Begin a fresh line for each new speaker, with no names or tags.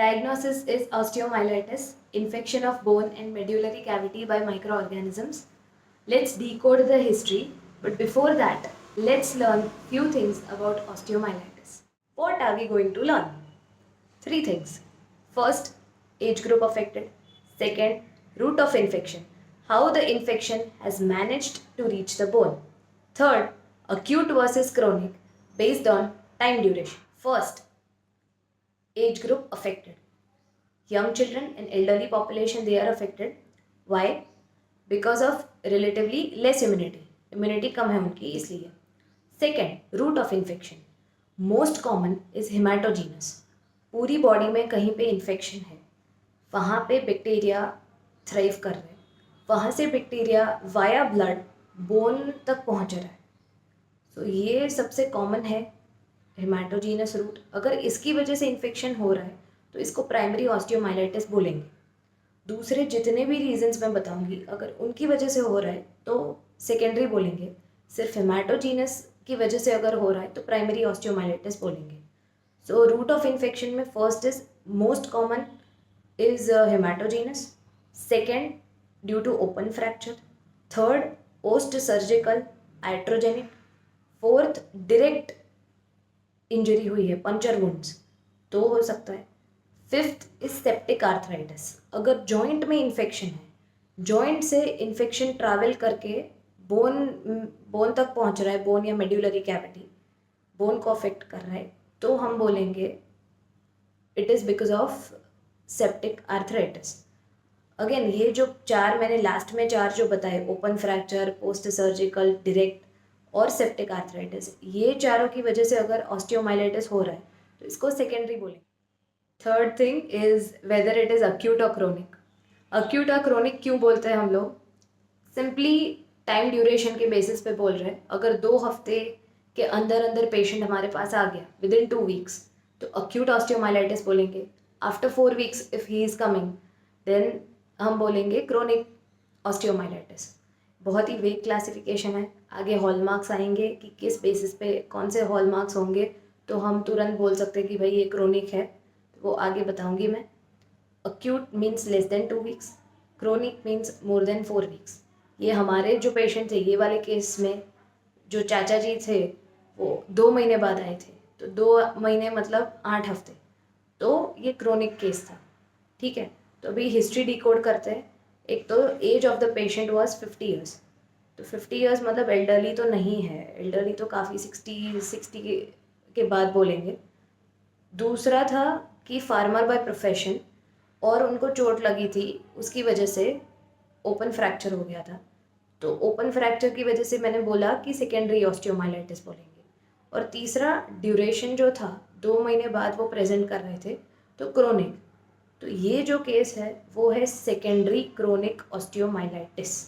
Diagnosis is osteomyelitis, infection of bone and medullary cavity by microorganisms. Let's decode the history, but before that, let's learn few things about osteomyelitis. What are we going to learn? Three things. First, age group affected. Second, route of infection, how the infection has managed to reach the bone. Third, acute versus chronic based on time duration. First, age group affected. Young children and elderly population, they are affected. Why? Because of relatively less immunity. Immunity कम है उनकी इसलिए. Second, route of infection. Most common is hematogenous. पूरी body में कहीं पे infection है, वहाँ पे बैक्टीरिया थ्राइव कर रहे हैं, वहाँ से बैक्टीरिया वाया ब्लड बोन तक पहुँच रहा है. सो ये सबसे कॉमन है हेमाटोजीनस रूट. अगर इसकी वजह से इन्फेक्शन हो रहा है तो इसको प्राइमरी ऑस्टियोमाइलाइटिस बोलेंगे. दूसरे जितने भी रीजंस मैं बताऊंगी, अगर उनकी वजह से हो रहा है तो सेकेंडरी बोलेंगे. सिर्फ हेमाटोजीनस की वजह से अगर हो रहा है तो प्राइमरी ऑस्टियोमाइलाइटिस बोलेंगे. सो रूट ऑफ इन्फेक्शन में first is most common is hematogenous. Second, due to open fracture. Third, post surgical iatrogenic. Fourth, direct injury हुई है, पंचर वुंड्स, तो हो सकता है. Fifth is septic arthritis. अगर जॉइंट में इन्फेक्शन है, जॉइंट से इन्फेक्शन ट्रैवल करके बोन तक पहुंच रहा है, बोन या मेड्यूलरी कैविटी, बोन को अफेक्ट कर रहा है, तो हम बोलेंगे it is because of septic arthritis. Again ये जो चार मैंने लास्ट में चार जो बताए, open fracture, post surgical, direct और सेप्टिक आर्थराइटिस, ये चारों की वजह से अगर ऑस्टियोमाइलाइटिस हो रहा है तो इसको सेकेंडरी बोलेंगे. Third thing is whether it is acute और क्रोनिक. अक्यूट और क्रोनिक क्यों बोलते हैं हम लोग? सिंपली टाइम ड्यूरेशन के बेसिस पे बोल रहे हैं. अगर 2 हफ्ते के अंदर अंदर पेशेंट हमारे पास आ गया विद इन 2 वीक्स तो अक्यूट ऑस्टियोमाइलाइटिस बोलेंगे. After 4 weeks if he is coming then हम बोलेंगे क्रोनिक ऑस्टियोमाइलाइटिस. बहुत ही वेग क्लासिफिकेशन है. आगे हॉलमार्क्स आएंगे कि किस बेसिस पे कौन से हॉलमार्क्स होंगे तो हम तुरंत बोल सकते हैं कि भाई ये क्रोनिक है, तो वो आगे बताऊंगी मैं. Acute means less than 2 weeks, chronic means more than 4 weeks. ये हमारे जो पेशेंट थे, ये वाले केस में जो चाचा जी थे वो 2 महीने बाद आए थे, तो 2 महीने मतलब 8 हफ्ते, तो ये क्रोनिक केस था. ठीक है, तो अभी हिस्ट्री डिकोड करते हैं. एक तो age of the patient was 50 years. तो 50 ईयर्स मतलब एल्डरली तो नहीं है, एल्डरली तो काफ़ी 60 के बाद बोलेंगे. दूसरा था कि फार्मर बाय प्रोफेशन और उनको चोट लगी थी, उसकी वजह से ओपन फ्रैक्चर हो गया था. तो ओपन फ्रैक्चर की वजह से मैंने बोला कि सेकेंडरी ऑस्टियोमाइलाइटिस बोलेंगे. और तीसरा, ड्यूरेशन जो था 2 महीने बाद वो प्रेजेंट कर रहे थे, तो क्रोनिक. तो ये जो केस है वो है सेकेंडरी क्रोनिक ऑस्टियोमाइलाइटिस.